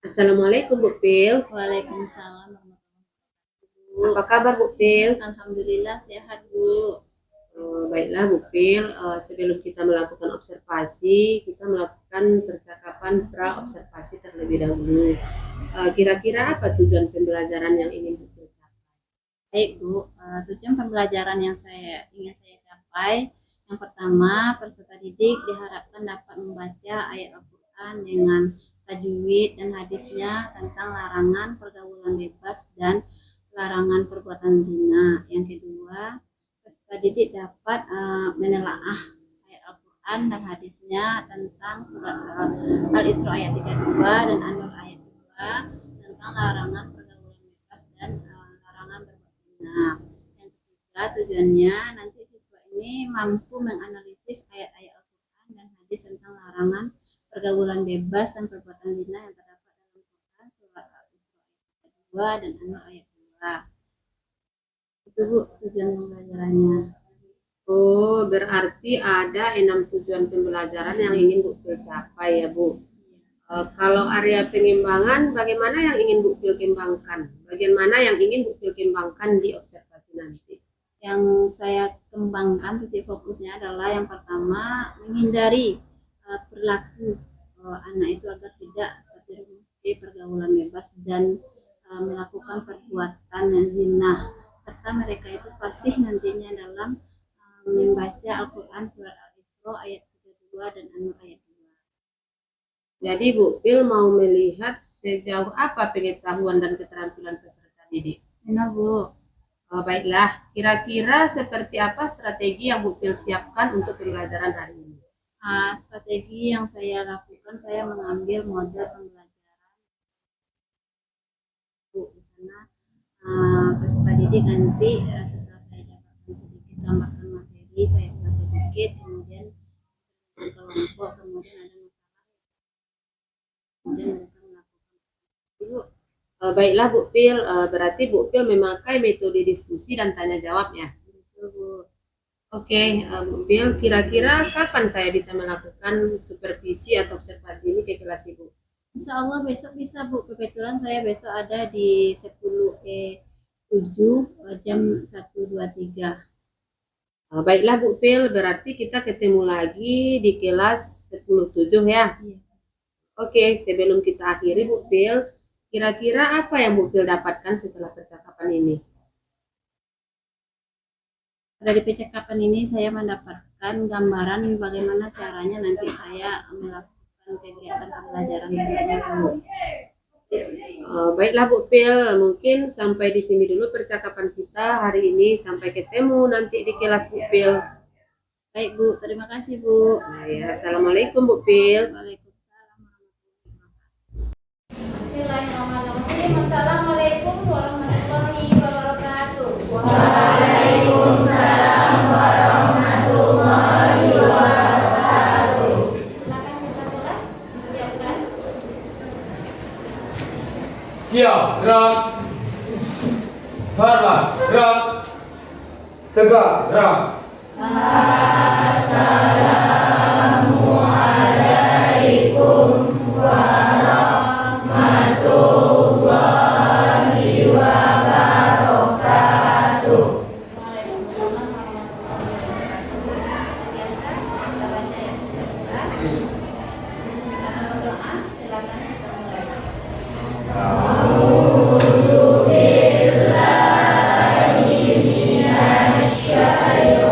Assalamualaikum Bu Pil. Waalaikumsalam warahmatullahi wabarakatuh. Apa kabar Bu Pil? Alhamdulillah sehat Bu. Baiklah Bu Pil, sebelum kita melakukan observasi, kita melakukan percakapan pra-observasi terlebih dahulu. Kira-kira apa tujuan pembelajaran yang ingin Bu Pil capai? Baik Bu, tujuan pembelajaran yang ingin saya capai, yang pertama peserta didik diharapkan dapat membaca ayat Al-Quran dengan tajwid dan hadisnya tentang larangan pergaulan bebas dan larangan perbuatan zina. Yang kedua, peserta didik dapat menelaah ayat Al-Quran dan hadisnya tentang surat Al-Isra ayat 32 dan An-Nur ayat 2 tentang larangan pergaulan bebas dan larangan berbuat zina. Yang ketiga, tujuannya nanti siswa ini mampu menganalisis ayat-ayat Al-Quran dan hadis tentang larangan pergaulan bebas dan perbuatan zina yang terdapat dalam Quran surat Al-Isra ayat 2 dan An-Nur ayat 2. Itu Bu tujuan pembelajarannya. Oh, berarti ada 6 tujuan pembelajaran yang ingin Bu Pil capai ya Bu. Kalau area pengimbangan, bagaimana yang ingin Bu Pil kembangkan? Bagian mana yang ingin Bu Pil kembangkan di observasi nanti? Yang saya kembangkan titik fokusnya adalah yang pertama menghindari perilaku anak itu agar tidak terjerumus di pergaulan bebas dan melakukan perbuatan zina, serta mereka itu fasih nantinya dalam membaca Al-Quran surat Al-Isra ayat 32 dan An-Nur ayat 2. Jadi Bu Pil mau melihat sejauh apa pengetahuan dan keterampilan peserta didik. Benar Bu. Baiklah, kira-kira seperti apa strategi yang Bu Pil siapkan untuk pembelajaran hari ini? Strategi yang saya lakukan, saya mengambil model pembelajaran Bu. Di sana peserta didik nanti setelah saya dapatkan sedikit gambarkan materi, saya buat sedikit, kemudian kelompok, kemudian ada masalah, kemudian mereka melakukan Bu. Baiklah Bu Pil, berarti Bu Pil memakai metode diskusi dan tanya jawab ya? Betul Bu. Oke, Bu Pil, kira-kira kapan saya bisa melakukan supervisi atau observasi ini ke kelas Ibu? Insya Allah besok bisa Bu, kebetulan saya besok ada di 10E7 jam 1.23. Baiklah Bu Pil, berarti kita ketemu lagi di kelas 10.7 ya? Iya. Oke, sebelum kita akhiri Bu Pil, kira-kira apa yang Bu Pil dapatkan setelah percakapan ini? Dari percakapan ini saya mendapatkan gambaran bagaimana caranya nanti saya melakukan kegiatan pembelajaran besoknya Bu. Baiklah Bu Pil, mungkin sampai di sini dulu percakapan kita hari ini. Sampai ketemu nanti di kelas Bu Pil. Baik Bu, terima kasih Bu. Nah ya, Assalamualaikum Bu Pil. Waalaikumsalam warahmatullahi wabarakatuh. Bismillahirrahmanirrahim. Assalamualaikum warahmatullahi wabarakatuh. Waalaikumsalam warahmatullahi wabarakatuh. Silakan kita kelas disiapkan. Siap, gerak. Hormat, gerak. Tegak, gerak. Assalamualaikum warahmatullahi wabarakatuh. Waalaikumsalam warahmatullahi wabarakatuh. Biasa kita baca ya. Kita berdoa, silakan kita mulai. A'udzubillahi minasy syaithanir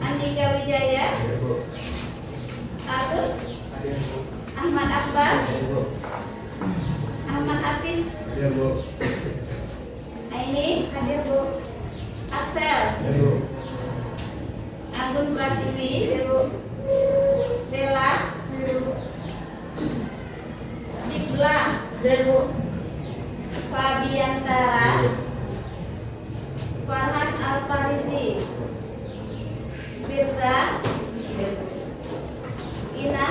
Andika Wijaya, Agus, Ahmad Akbar, Ahmad Hafiz, Aini, hadir Bu. Axel, Agun Pratiwi, Bella, Dikla, Fabiantara, Farhan Alfarizi, Firza, Ina,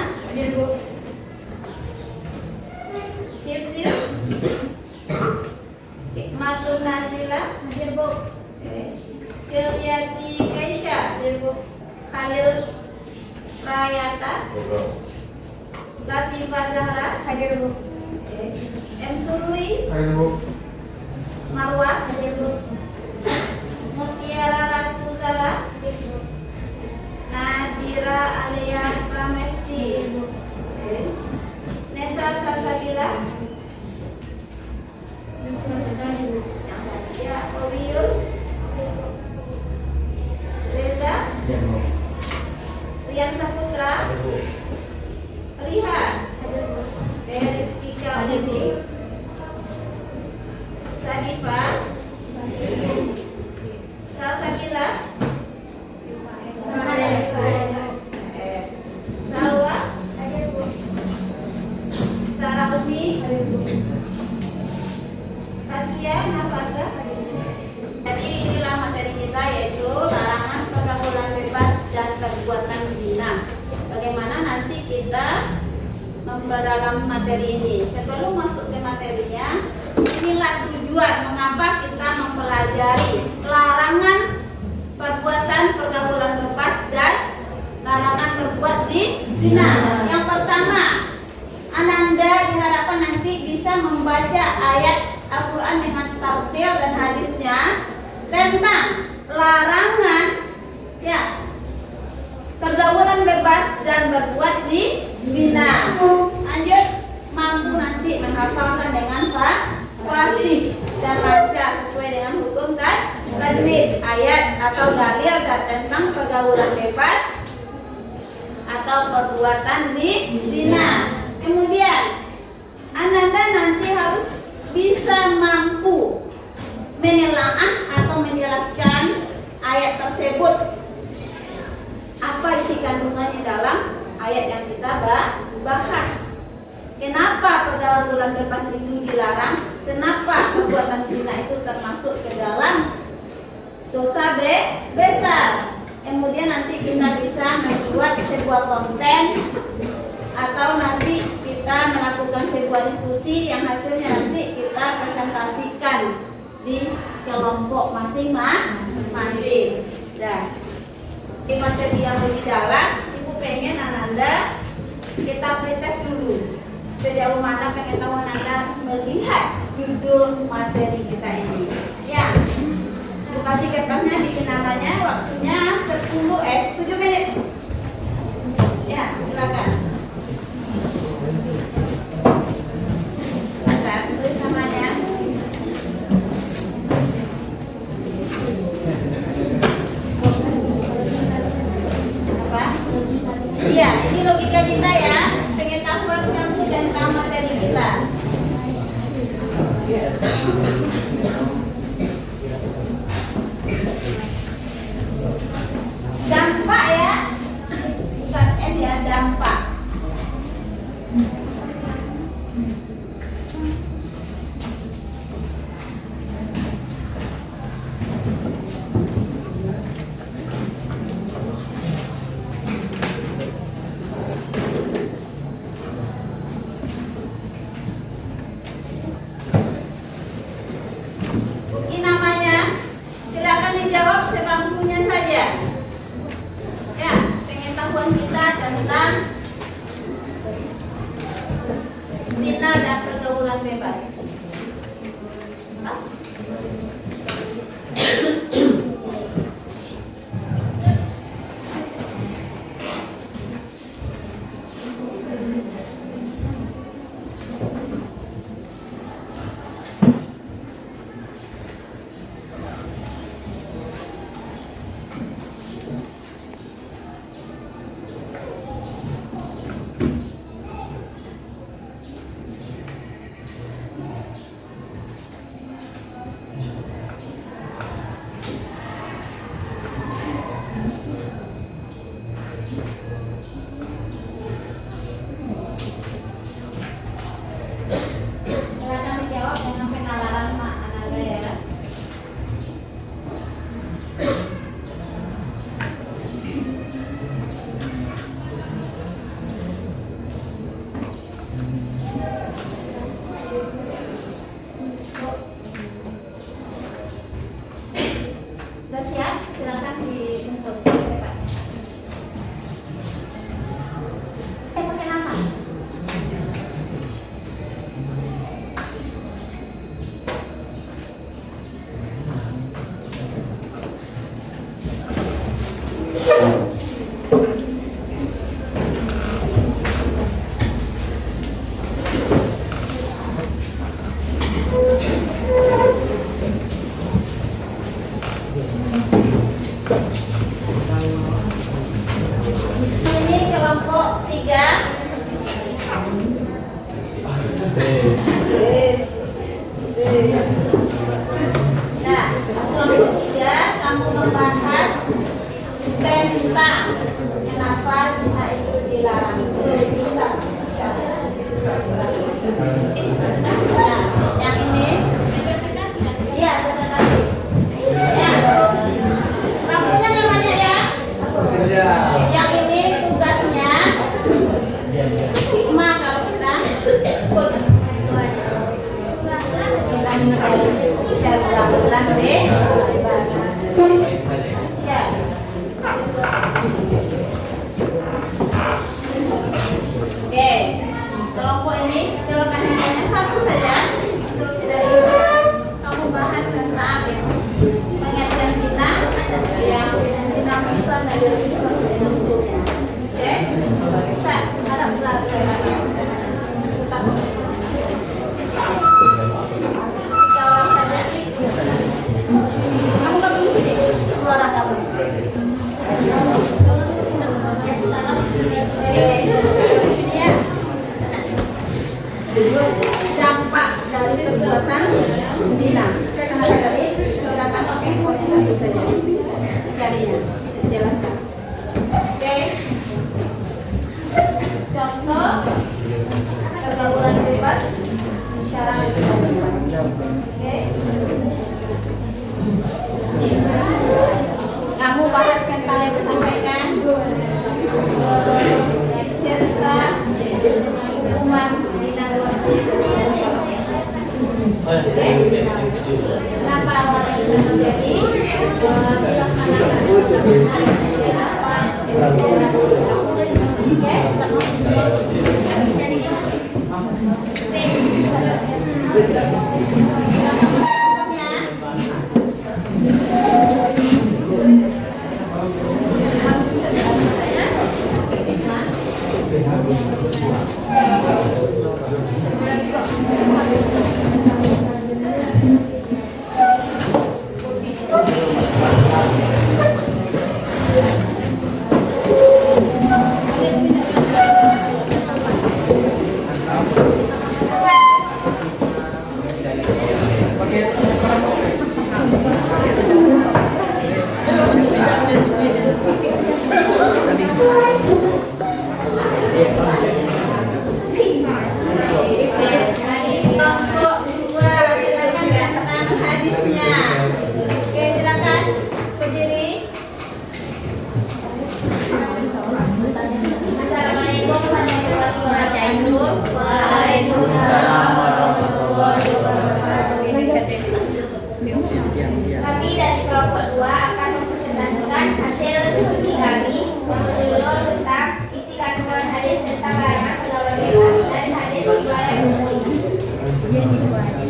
Hifzil, Hikmatul Nazila, Filyati Kaisha, Khalil Rayata, Latifah Zahra, M. Sururi, Marwah, Mutiara Ratu Zara, Nadira Alia Pramesti, Nesa Salsabila, Owiul, Reza, Rian Saputra, Rihan, Beristika Bibi, Sadifa, Salsabila, Salwa, Sarah Umi, Fatia Nafasa. Jadi inilah materi kita, yaitu larangan pergaulan bebas dan perbuatan zina. Bagaimana nanti kita memperdalam materi ini. Sebelum masuk ke materinya, inilah tujuan mengapa kita mempelajari larangan perbuatan pergaulan bebas dan larangan berbuat zina. Yang pertama, Ananda diharapkan nanti bisa membaca ayat Al-Quran dengan tartil dan hadisnya tentang larangan pergaulan bebas dan berbuat zina. Lanjut, mampu nanti menghafalkan dengan fasih dan lancar sesuai dengan hukum tajwid ayat atau dalil tentang pergaulan bebas atau perbuatan zina. Kemudian Ananda nanti harus bisa mampu menelaah atau menjelaskan ayat tersebut, apa isi kandungannya dalam ayat yang kita bahas. Kenapa pergaulan bebas itu dilarang? Kenapa perbuatan zina itu termasuk ke dalam dosa besar? Kemudian nanti kita bisa membuat sebuah konten atau nanti kita melakukan sebuah diskusi yang hasilnya nanti kita presentasikan di kelompok masing-masing. Dan di materi yang lebih dalam, Ibu pengen Ananda kita pretest dulu sejauh mana pengetahuan Anda melihat judul materi kita ini. Ya, Ibu kasih kertasnya, bikin namanya, waktunya 7 menit. Ya, silakan. Tulis namanya. Apa? Iya, ini logika kita ya, pengetahuan kamu tentang materi kita. Dampak ya, bukan N ya, dampak. Ini namanya, silakan dijawab sebangkunya saja. Ya, pengetahuan kita tentang zina dan pergaulan bebas. Pas. Yang ini tugasnya hikmah kalau kita ikut kita pelan-pelan deh. Ya. Oke, kelompok ini silakan hanya satu saja. Kamu bahas tentang pengertian kita yang dinamakan dari resource dengan toolnya. Oke, bisa harap belajar. Kamu nggak perlu sini, keluar kamu. Dampak dari perbuatan zina. Karena tadi silakan pakai poin satu saja. Carinya, jelaskan. Oke. Contoh pergaulan bebas, cara bebas. Oke. Kamu bahas tentang yang disampaikan cerita hukuman kenapa awalnya bisa terjadi Kami dari kelompok 2 akan mempresentasikan hasil diskusi kami yang menyeluruh tentang isi kandungan hadis tentang larangan pergaulan bebas dan hadis riwayat Bukhari.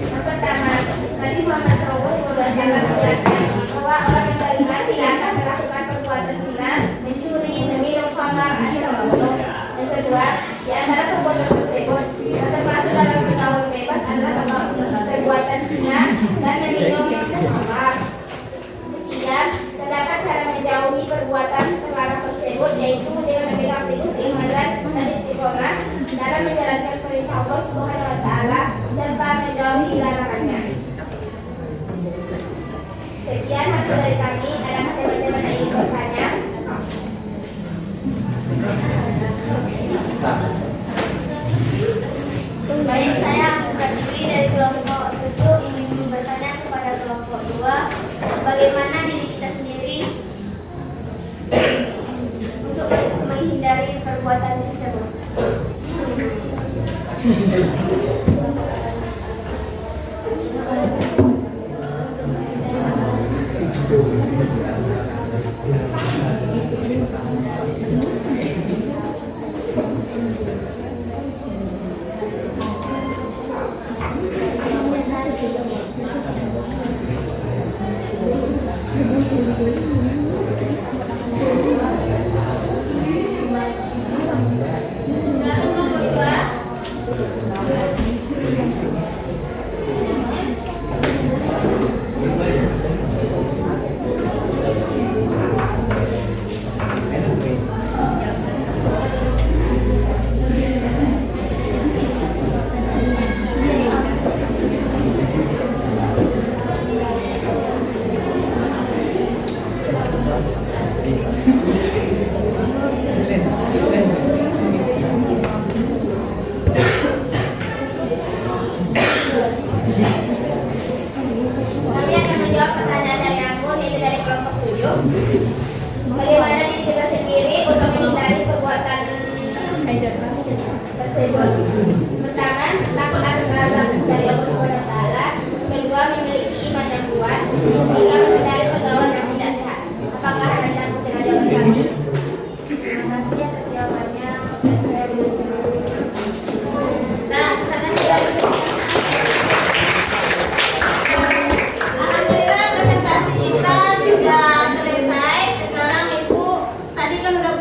Yang pertama, Nabi Muhammad SAW menjelaskan bahwa orang yang beriman tidak akan melakukan perbuatan zina, mencuri, meminum khamar atau membunuh. Yang kedua, di antara perbuatan tersebut yang termasuk dalam pergaulan bebas adalah perbuatan zina dan meminum khamar. Ketiga, terdapat cara menjauhi perbuatan terlarang tersebut, yaitu dengan memegang teguh keimanan dan istiqomah dalam menjalankan perintah Allah Subhanahu wa Ta'ala serta menjauhi larangannya. Sekian hasil dari kami. Adakah teman-teman yang ingin bertanya? Baik, saya Pertiwi dari kelompok 7 ingin bertanya kepada kelompok 2, bagaimana diri kita sendiri untuk menghindari perbuatan tersebut.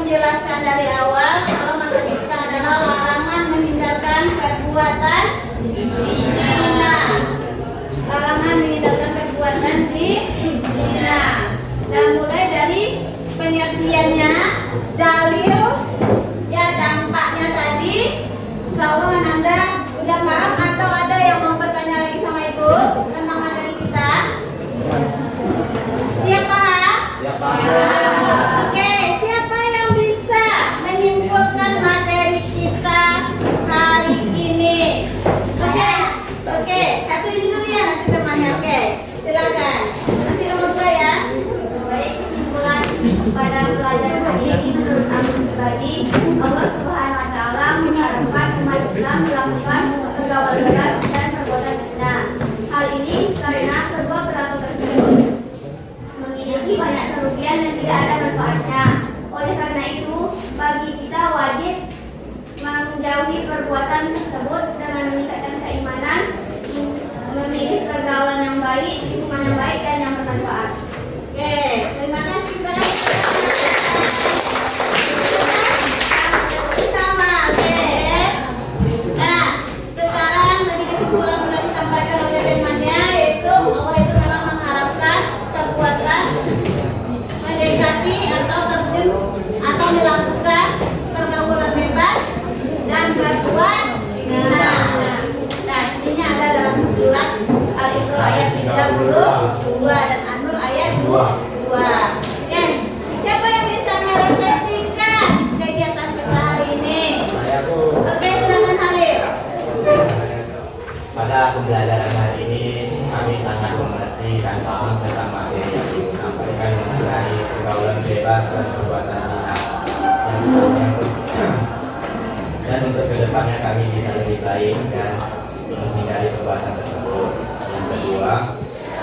menjelaskan dari awal kalau materi kita adalah larangan menghindarkan perbuatan zina. Larangan menghindarkan perbuatan zina. Dan mulai dari pengertiannya, dalil, ya dampaknya tadi. Insya Allah Anda udah paham atau ada yang mau bertanya lagi sama Ibu tentang materi kita? Siap paham? Oke, siapa yang bisa menyimpulkan materi kita hari ini? Oke, satu ini dulu ya, nanti temannya. Oke, silakan. Nanti nomor 2 ya. Baik, kesimpulan pada pelajaran hari ini menurut aku pribadi, Allah Subhanahu wa Ta'ala mengharapkan umat Islam melakukan pergaulan bebas dan perbuatan zina. Hal ini karena kedua pelaku tersebut memiliki banyak kerugian dan tidak ada manfaatnya. Oleh karena itu, bagi kita wajib menjauhi perbuatan tersebut dengan meningkatkan keimanan, memilih pergaulan yang baik, lingkungan yang baik dan yang bermanfaat. Oke, terima kasih. Kita sama. Oke. Nah, sekarang tadi kesimpulan sudah disampaikan oleh temannya, yaitu Allah itu memang mengharapkan perbuatan mendekati atau terjun atau melakukan pergaulan bebas dan berbuat zina. Nah, intinya ada dalam surat Al-Isra ayat 32 dan An-Nur ayat 2. Dan siapa yang bisa merefleksikan kegiatan kita hari ini? Oke, silakan Halil. Pada pembelajaran hari ini kami sangat mengerti dan paham tentang materi yang disampaikan mengenai pergaulan bebas dan perbuatan zina dan untuk kedepannya kami bisa lebih baik dan menghindari perbuatan tersebut. Yang kedua,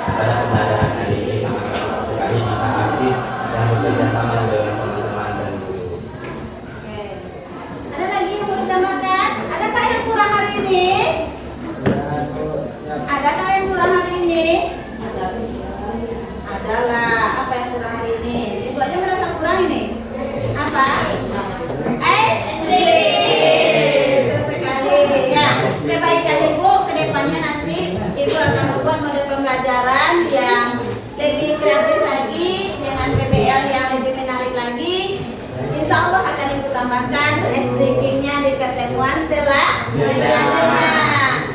pada pembelajaran hari ini sangat bagus sekali bisa aktif dan bekerja sama dengan teman-teman dan guru. Oke. Ada lagi yang mau ditambahkan? Adakah yang kurang hari ini? Adakah yang kurang hari ini? Adalah. Apa yang kurang hari ini? Ibu aja merasa kurang ini. Apa? SD. Betul sekali. Ya, kebaikan Ibu kedepannya nanti Ibu akan membuat model pembelajaran yang lebih kreatif lagi dengan PBL yang lebih menarik lagi. Insya Allah akan Ibu tambahkan SDG-nya di pertemuan selanjutnya.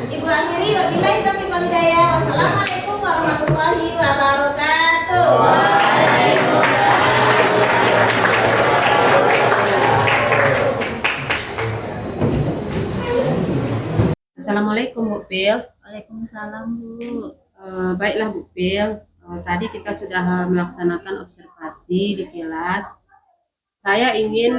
Ibu akhiri, wabillahi taufiq wal hidayah. Wassalamualaikum warahmatullahi wabarakatuh. Assalamualaikum Bu Pil. Waalaikumsalam Bu. Baiklah Bu Pil, tadi kita sudah melaksanakan observasi di kelas. Saya ingin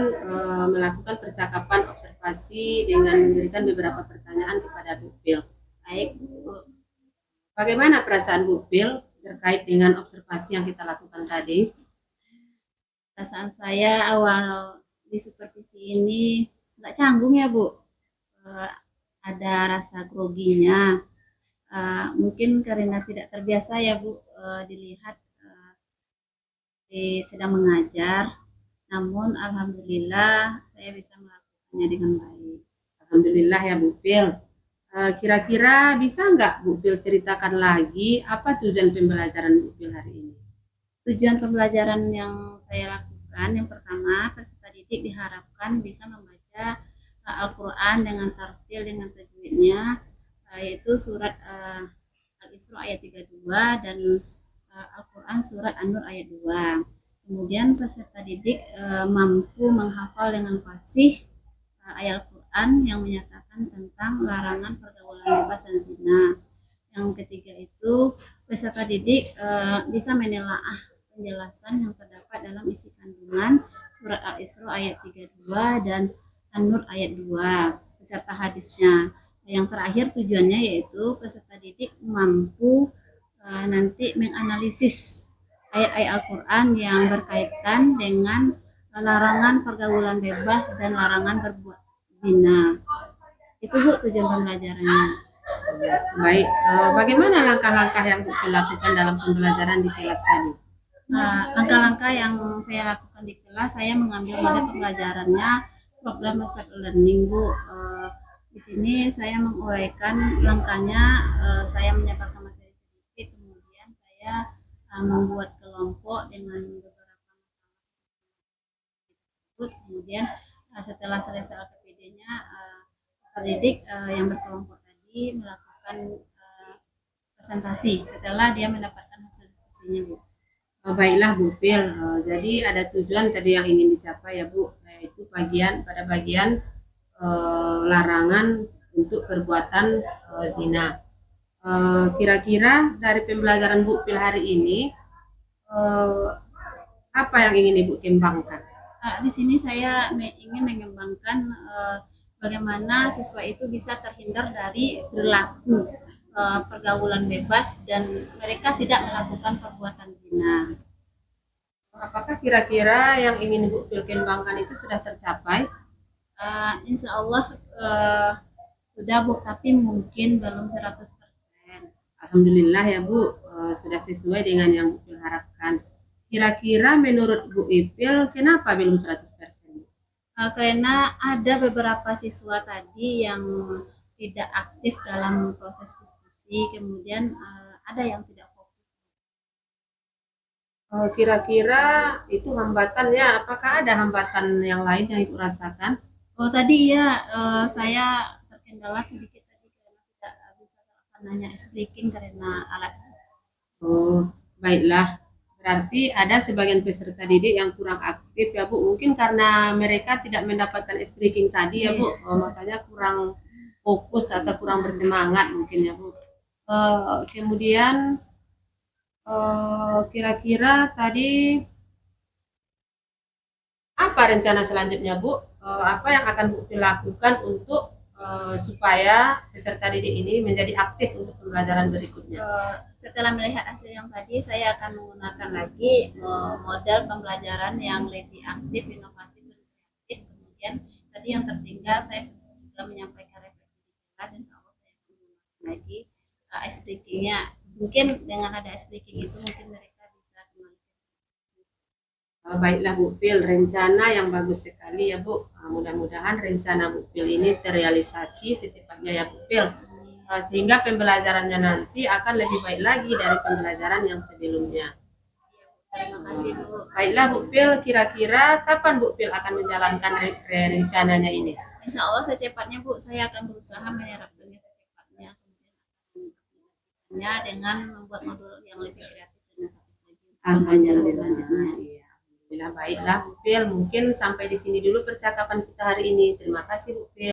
melakukan percakapan observasi dengan memberikan beberapa pertanyaan kepada Bu Pil. Baik Bu. Bagaimana perasaan Bu Pil terkait dengan observasi yang kita lakukan tadi? Perasaan saya awal di supervisi ini nggak canggung ya Bu. Ada rasa groginya. Mungkin karena tidak terbiasa ya Bu, dilihat sedang mengajar. Namun alhamdulillah saya bisa melakukannya dengan baik. Alhamdulillah ya Bu Pil. Kira-kira bisa nggak Bu Pil ceritakan lagi apa tujuan pembelajaran Bu Pil hari ini? Tujuan pembelajaran yang saya lakukan, yang pertama, peserta didik diharapkan bisa membaca Al-Quran dengan tartil, dengan tajwidnya, yaitu surat Al-Isra ayat 32 dan Al-Quran surat An-Nur ayat 2. Kemudian peserta didik mampu menghafal dengan fasih ayat Al-Quran yang menyatakan tentang larangan pergaulan bebas dan zina. Yang ketiga itu peserta didik bisa menelaah penjelasan yang terdapat dalam isi kandungan surat Al-Isra ayat 32 dan An-Nur ayat 2 beserta hadisnya. Yang terakhir tujuannya yaitu peserta didik mampu nanti menganalisis ayat-ayat Al-Quran yang berkaitan dengan larangan pergaulan bebas dan larangan berbuat zina. Itu Bu tujuan pembelajarannya. Baik, bagaimana langkah-langkah yang Bu Pil lakukan dalam pembelajaran di kelas tadi? langkah-langkah yang saya lakukan di kelas, saya mengambil model pembelajarannya program Master Learning, Bu. Di sini saya menguraikan langkahnya, saya menyampaikan materi sedikit, kemudian saya membuat kelompok dengan beberapa masalah, kemudian setelah selesai LKPD-nya, pendidik yang berkelompok tadi melakukan presentasi setelah dia mendapatkan hasil diskusinya, Bu. Baiklah Bu Pil, jadi ada tujuan tadi yang ingin dicapai ya Bu, yaitu pada bagian larangan untuk perbuatan zina. Kira-kira dari pembelajaran Bu Pil hari ini, apa yang ingin Ibu kembangkan? Di sini saya ingin mengembangkan bagaimana siswa itu bisa terhindar dari perilaku pergaulan bebas dan mereka tidak melakukan perbuatan zina. Apakah kira-kira yang ingin Ibu Pil kembangkan itu sudah tercapai? Insya Allah sudah, Bu, tapi mungkin belum 100%. Alhamdulillah ya Bu, sudah sesuai dengan yang Bu Pil harapkan. Kira-kira menurut Bu Ipil kenapa belum 100%? Karena ada beberapa siswa tadi yang tidak aktif dalam proses diskusi, kemudian ada yang tidak fokus. Kira-kira itu hambatannya, apakah ada hambatan yang lain yang Ibu rasakan? Oh tadi ya, saya terkendala sedikit tadi karena tidak bisa terlaksananya speaking karena alat. Oh, baiklah. Berarti ada sebagian peserta didik yang kurang aktif ya Bu. Mungkin karena mereka tidak mendapatkan speaking tadi ya Bu, makanya kurang fokus atau kurang bersemangat mungkin ya Bu. Kemudian kira-kira tadi apa rencana selanjutnya Bu? Apa yang akan Bu lakukan untuk supaya peserta didik ini menjadi aktif untuk pembelajaran berikutnya? Setelah melihat hasil yang tadi, saya akan menggunakan lagi model pembelajaran yang lebih aktif, inovatif, dan kreatif. Kemudian tadi yang tertinggal saya sudah menyampaikan refleksi di kelas, insya Allah saya akan menggunakan lagi speaking-nya. Mungkin dengan ada speaking itu mungkin mereka bisa kembali. Baiklah Bu Pil, rencana yang bagus sekali ya Bu. Mudah-mudahan rencana Bu Pil ini terrealisasi secepatnya ya Bu Pil. Sehingga pembelajarannya nanti akan lebih baik lagi dari pembelajaran yang sebelumnya. Terima kasih, Bu. Baiklah Bu Pil, kira-kira kapan Bu Pil akan menjalankan rencananya ini? Insya Allah secepatnya, Bu, saya akan berusaha menerapkannya secepatnya, kemudian dengan membuat modul yang lebih kreatif dan inovatif lagi pembelajaran selanjutnya. Alhamdulillah, baiklah Bu Pil, mungkin sampai di sini dulu percakapan kita hari ini. Terima kasih Bu Pil.